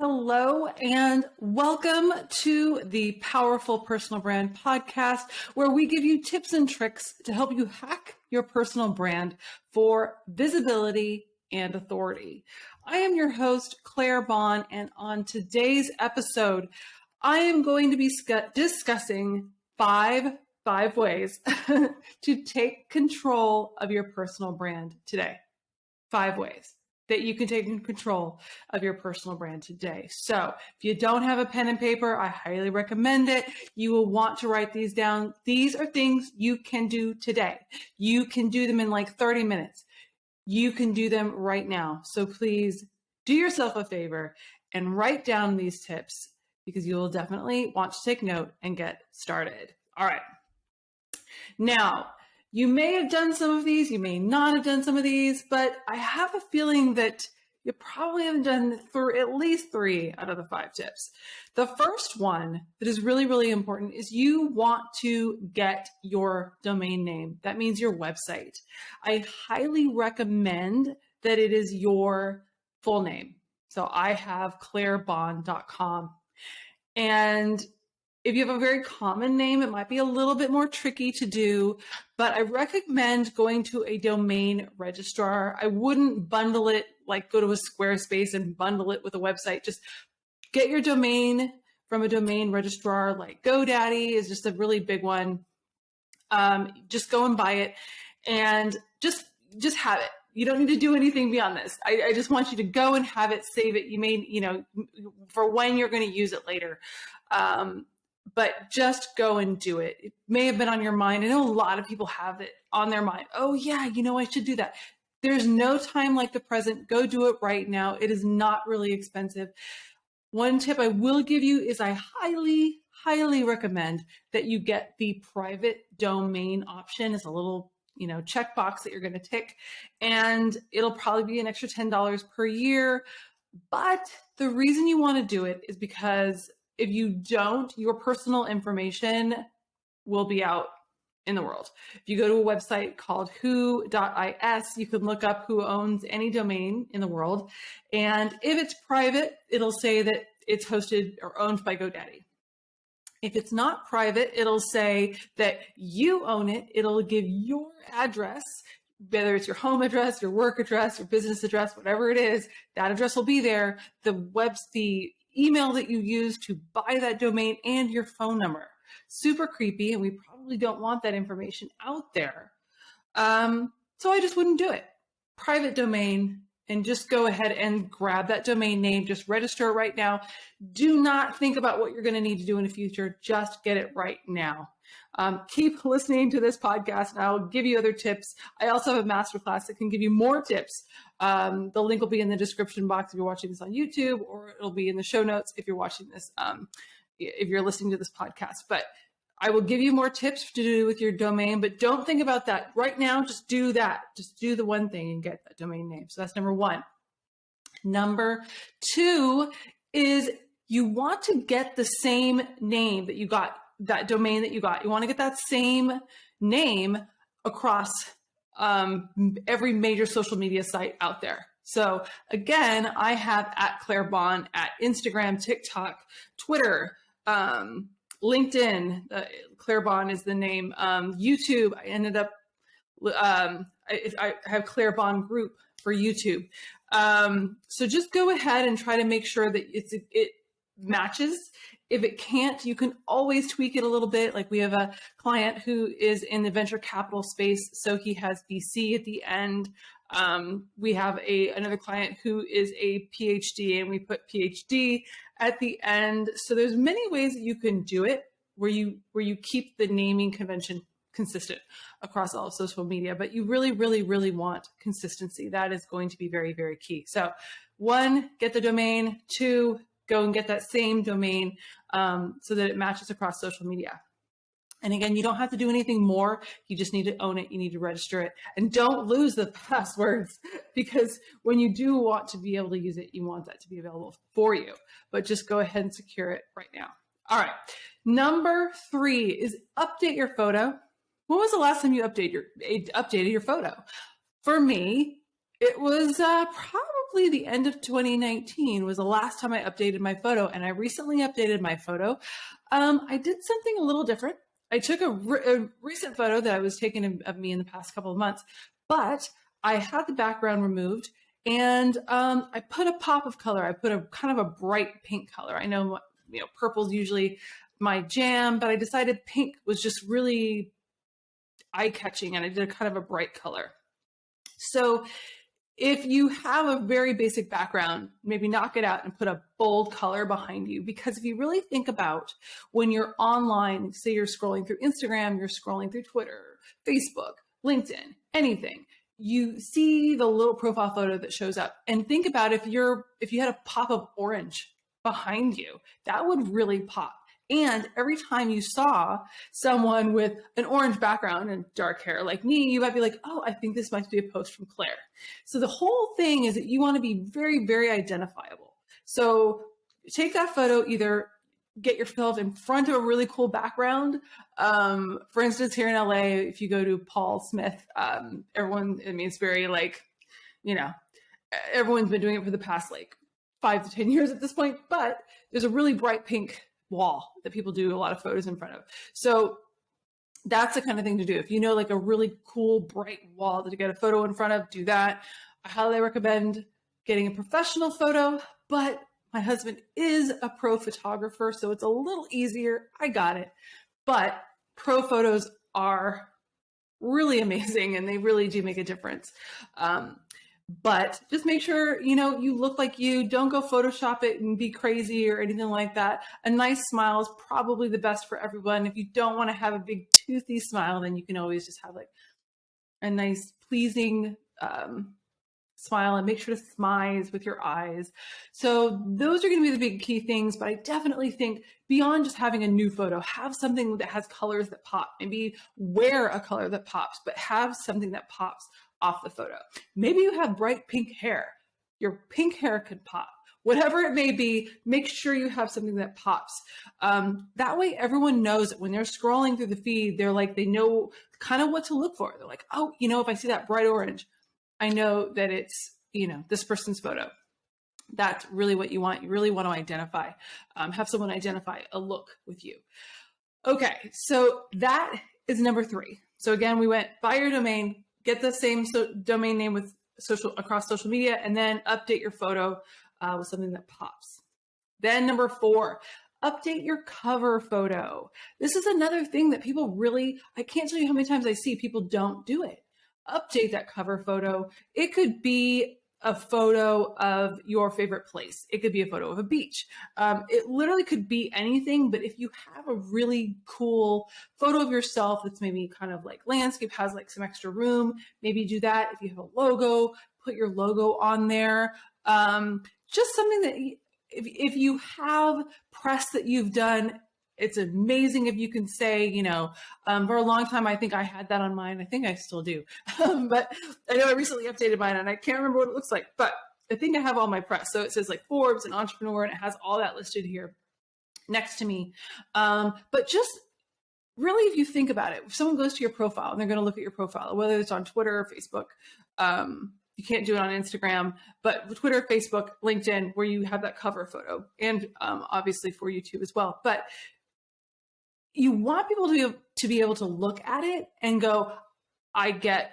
Hello and welcome to the Powerful Personal Brand podcast, where we give you tips and tricks to help you hack your personal brand for visibility and authority. I am your host, Claire Bahn, and on today's episode, I am going to be discussing five ways to take control of your personal brand today. 5 ways that you can take control of your personal brand today. So if you don't have a pen and paper, I highly recommend it. You will want to write these down. These are things you can do today. You can do them in like 30 minutes. You can do them right now. So please do yourself a favor and write down these tips because you will definitely want to take note and get started. All right. Now, you may have done some of these, you may not have done some of these, but I have a feeling that you probably haven't done at least 3 out of the 5 tips. The first one that is really, really important is you want to get your domain name. That means your website. I highly recommend that it is your full name. So I have clairebahn.com. And if you have a very common name, it might be a little bit more tricky to do, but I recommend going to a domain registrar. I wouldn't bundle it, like go to a Squarespace and bundle it with a website. Just get your domain from a domain registrar, like GoDaddy is just a really big one. Just go and buy it and just have it. You don't need to do anything beyond this. I just want you to go and have it, save it. You may, for when you're going to use it later. But just go and do it. It may have been on your mind. I know a lot of people have it on their mind. Oh yeah, I should do that. There's no time like the present. Go do it right now. It is not really expensive. One tip I will give you is I highly, highly recommend that you get the private domain option. It's a little, checkbox that you're going to tick, and it'll probably be an extra $10 per year. But the reason you want to do it is because if you don't, your personal information will be out in the world. If you go to a website called who.is, you can look up who owns any domain in the world. And if it's private, it'll say that it's hosted or owned by GoDaddy. If it's not private, it'll say that you own it. It'll give your address, whether it's your home address, your work address, your business address, whatever it is, that address will be there. The email that you use to buy that domain and your phone number. Super creepy, and we probably don't want that information out there. So I just wouldn't do it. Private domain, and just go ahead and grab that domain name. Just register it right now. Do not think about what you're going to need to do in the future. Just get it right now. Keep listening to this podcast, and I'll give you other tips. I also have a masterclass that can give you more tips. The link will be in the description box if you're watching this on YouTube, or it'll be in the show notes if you're watching this, if you're listening to this podcast. But I will give you more tips to do with your domain, but don't think about that right now. Just do that. Just do the one thing and get that domain name. So that's number 1. Number 2 is you want to get the same name that you got, that domain that you got. You want to get that same name across every major social media site out there. So again, I have @ClaireBahn at Instagram, TikTok, Twitter, LinkedIn. Claire Bahn is the name. YouTube. I ended up. I have Claire Bahn Group for YouTube. So just go ahead and try to make sure that it matches. If it can't, you can always tweak it a little bit. Like we have a client who is in the venture capital space, so he has VC at the end. We have another client who is a PhD, and we put PhD at the end. So there's many ways that you can do it where you keep the naming convention consistent across all of social media, but you really, really, really want consistency. That is going to be very, very key. So 1, get the domain. 2, go and get that same domain so that it matches across social media. And again, you don't have to do anything more. You just need to own it. You need to register it. And don't lose the passwords, because when you do want to be able to use it, you want that to be available for you. But just go ahead and secure it right now. All right. Number 3 is update your photo. When was the last time you updated your photo? For me, it was probably probably the end of 2019 was the last time I updated my photo, and I recently updated my photo. I did something a little different. I took a recent photo that I was taking of me in the past couple of months, but I had the background removed, and I put a pop of color. I put a kind of a bright pink color. I know, purple's usually my jam, but I decided pink was just really eye-catching, and I did a kind of a bright color. So if you have a very basic background, maybe knock it out and put a bold color behind you. Because if you really think about when you're online, say you're scrolling through Instagram, you're scrolling through Twitter, Facebook, LinkedIn, anything, you see the little profile photo that shows up. And think about if you had a pop of orange behind you, that would really pop. And every time you saw someone with an orange background and dark hair like me, you might be like, oh, I think this might be a post from Claire. So the whole thing is that you want to be very, very identifiable. So take that photo, either get yourself in front of a really cool background. For instance, here in LA, if you go to Paul Smith, it's very everyone's been doing it for the past 5 to 10 years at this point, but there's a really bright pink wall that people do a lot of photos in front of. So that's the kind of thing to do. If you know a really cool bright wall to get a photo in front of, do that. I highly recommend getting a professional photo, but my husband is a pro photographer, so it's a little easier. I got it. But pro photos are really amazing, and they really do make a difference. But just make sure, you look like you. Don't go Photoshop it and be crazy or anything like that. A nice smile is probably the best for everyone. If you don't want to have a big toothy smile, then you can always just have a nice pleasing smile, and make sure to smize with your eyes. So those are going to be the big key things. But I definitely think beyond just having a new photo, have something that has colors that pop. Maybe wear a color that pops, but have something that pops off the photo. Maybe you have bright pink hair. Your pink hair could pop. Whatever it may be, make sure you have something that pops. That way everyone knows that when they're scrolling through the feed, they know kind of what to look for. They're like, oh, if I see that bright orange, I know that it's, this person's photo. That's really what you want. You really want to identify, have someone identify a look with you. Okay, so that is number 3. So again, we went buy your domain, get the same domain name with across social media, and then update your photo with something that pops. Then number 4, update your cover photo. This is another thing that people I can't tell you how many times I see people don't do it. Update that cover photo. It could be a photo of your favorite place. It could be a photo of a beach. It literally could be anything, but if you have a really cool photo of yourself that's maybe kind of landscape, has some extra room, maybe do that. If you have a logo, put your logo on there. Just something that if you have press that you've done, it's amazing if you can say, for a long time, I think I had that on mine. I think I still do. But I know I recently updated mine and I can't remember what it looks like, but I think I have all my press. So it says Forbes and Entrepreneur, and it has all that listed here next to me. But just really, if you think about it, if someone goes to your profile and they're going to look at your profile, whether it's on Twitter or Facebook, you can't do it on Instagram, but Twitter, Facebook, LinkedIn, where you have that cover photo, and obviously for YouTube as well. But you want people to be able to look at it and go, I get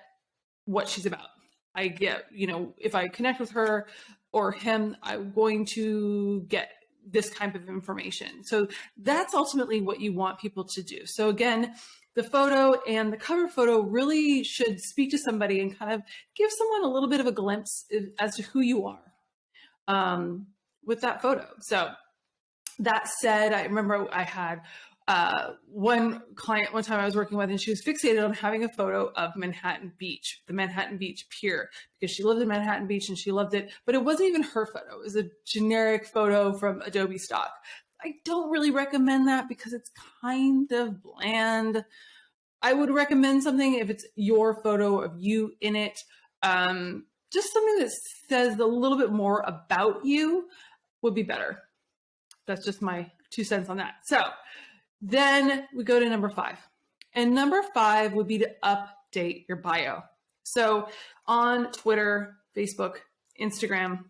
what she's about. I get, if I connect with her or him, I'm going to get this type of information. So that's ultimately what you want people to do. So again, the photo and the cover photo really should speak to somebody and kind of give someone a little bit of a glimpse as to who you are with that photo. So that said, I remember I had one client one time I was working with, and she was fixated on having a photo of Manhattan Beach, the Manhattan Beach Pier, because she lived in Manhattan Beach and she loved it, but it wasn't even her photo. It was a generic photo from Adobe stock. I don't really recommend that because it's kind of bland. I would recommend something if it's your photo of you in it, just something that says a little bit more about you would be better. That's just my 2 cents on that. So then we go to number 5. And number 5 would be to update your bio. So on Twitter, Facebook, Instagram,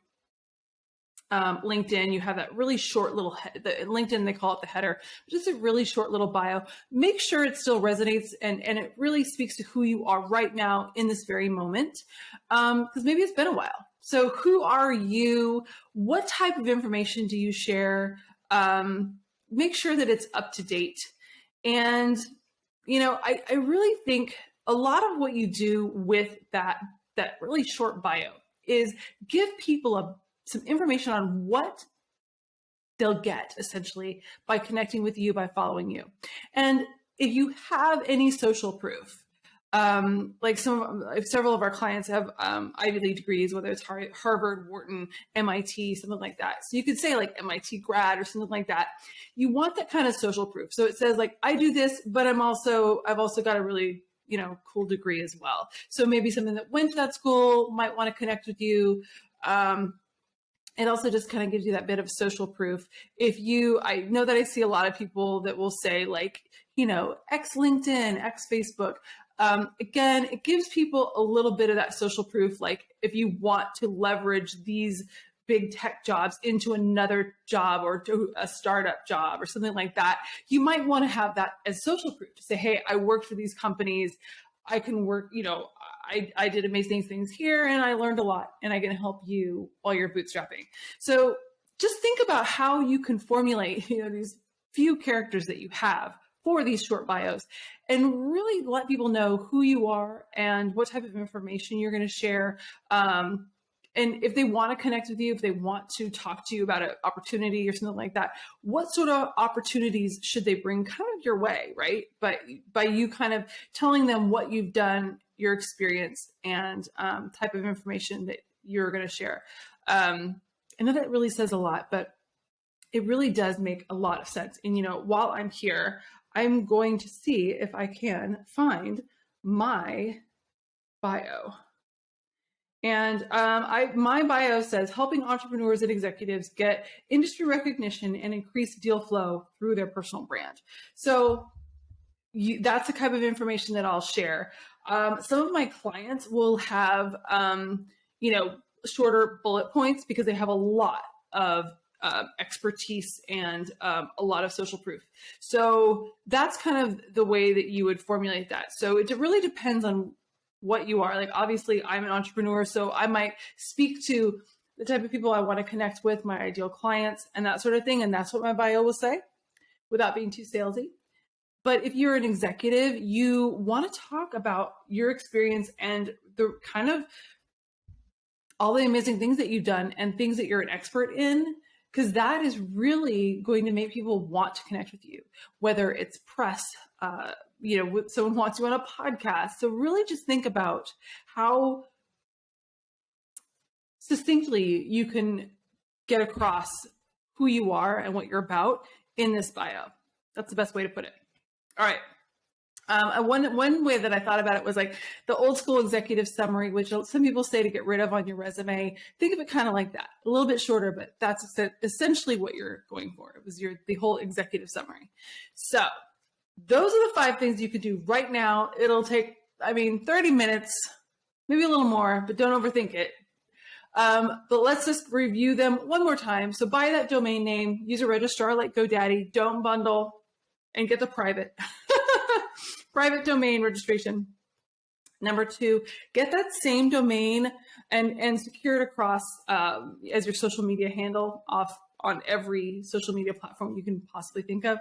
LinkedIn, you have that really short little, LinkedIn, they call it the header, just a really short little bio. Make sure it still resonates and it really speaks to who you are right now in this very moment. Because maybe it's been a while. So who are you? What type of information do you share? Make sure that it's up to date. And, I really think a lot of what you do with that really short bio is give people some information on what they'll get essentially by connecting with you, by following you. And if you have any social proof, like several of our clients have Ivy League degrees, whether it's Harvard, Wharton, MIT, something like that. So you could say like MIT grad or something like that. You want that kind of social proof. So it says like, I do this, but I've also got a really, cool degree as well. So maybe something that went to that school might want to connect with you. It also just kind of gives you that bit of social proof. I know that I see a lot of people that will say like, X LinkedIn, X Facebook. Again, it gives people a little bit of that social proof. Like if you want to leverage these big tech jobs into another job or to a startup job or something like that, you might want to have that as social proof to say, hey, I worked for these companies. I can work, I did amazing things here and I learned a lot and I can help you while you're bootstrapping. So just think about how you can formulate, these few characters that you have for these short bios and really let people know who you are and what type of information you're going to share. And if they want to connect with you, if they want to talk to you about an opportunity or something like that, what sort of opportunities should they bring kind of your way, right? But by you kind of telling them what you've done, your experience, and type of information that you're going to share. I know that really says a lot, but it really does make a lot of sense. And, while I'm here, I'm going to see if I can find my bio. And my bio says helping entrepreneurs and executives get industry recognition and increase deal flow through their personal brand. So that's the type of information that I'll share. Some of my clients will have, shorter bullet points because they have a lot of expertise and a lot of social proof. So that's kind of the way that you would formulate that. So it really depends on what you are. Like, obviously I'm an entrepreneur, so I might speak to the type of people I want to connect with, my ideal clients and that sort of thing. And that's what my bio will say without being too salesy. But if you're an executive, you want to talk about your experience and the kind of all the amazing things that you've done and things that you're an expert in, because that is really going to make people want to connect with you, whether it's press, someone wants you on a podcast. So really just think about how succinctly you can get across who you are and what you're about in this bio. That's the best way to put it. All right. One way that I thought about it was like the old school executive summary, which some people say to get rid of on your resume. Think of it kind of like that, a little bit shorter, but that's essentially what you're going for. It was the whole executive summary. So those are the 5 things you could do right now. It'll take, 30 minutes, maybe a little more, but don't overthink it. But let's just review them one more time. So buy that domain name, use a registrar like GoDaddy, don't bundle, and get the private domain registration. Number 2, get that same domain and secure it across as your social media handle off on every social media platform you can possibly think of.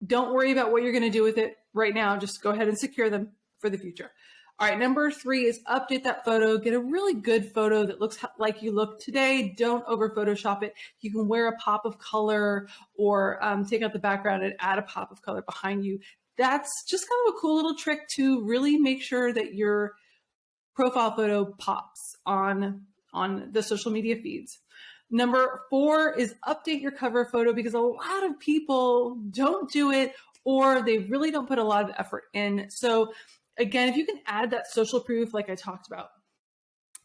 Don't worry about what you're going to do with it right now. Just go ahead and secure them for the future. All right, number 3 is update that photo. Get a really good photo that looks like you look today. Don't over Photoshop it. You can wear a pop of color or take out the background and add a pop of color behind you. That's just kind of a cool little trick to really make sure that your profile photo pops on the social media feeds. Number 4 is update your cover photo, because a lot of people don't do it or they really don't put a lot of effort in. So again, if you can add that social proof, like I talked about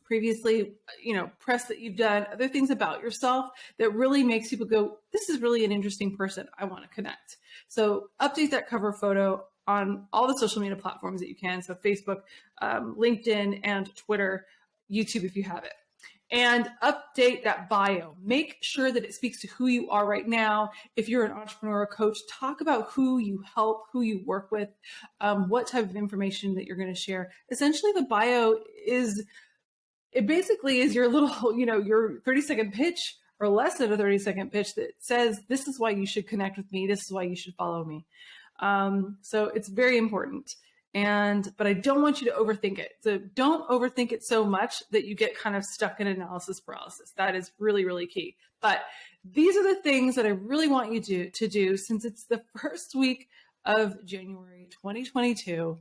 previously, press that you've done, other things about yourself that really makes people go, this is really an interesting person. I want to connect. So update that cover photo on all the social media platforms that you can. So Facebook, LinkedIn, and Twitter. YouTube if you have it. And update that bio. Make sure that it speaks to who you are right now. If you're an entrepreneur or coach, talk about who you help, who you work with, what type of information that you're going to share. Essentially, the bio it basically is your little, your 30-second pitch or less than a 30-second pitch that says, this is why you should connect with me. This is why you should follow me. So it's very important. But I don't want you to overthink it. So don't overthink it so much that you get kind of stuck in analysis paralysis. That is really, really key. But these are the things that I really want you to do since it's the first week of January 2022.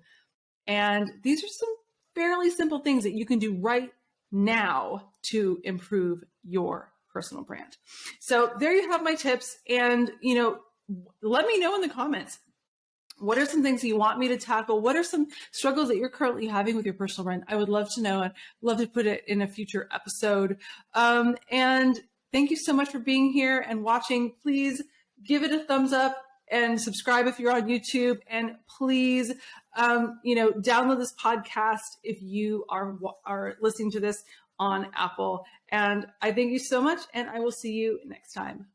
And these are some fairly simple things that you can do right now to improve your personal brand. So there you have my tips. And, let me know in the comments. What are some things that you want me to tackle? What are some struggles that you're currently having with your personal brand? I would love to know and love to put it in a future episode. And thank you so much for being here and watching. Please give it a thumbs up and subscribe if you're on YouTube. And please, download this podcast if you are listening to this on Apple. And I thank you so much. And I will see you next time.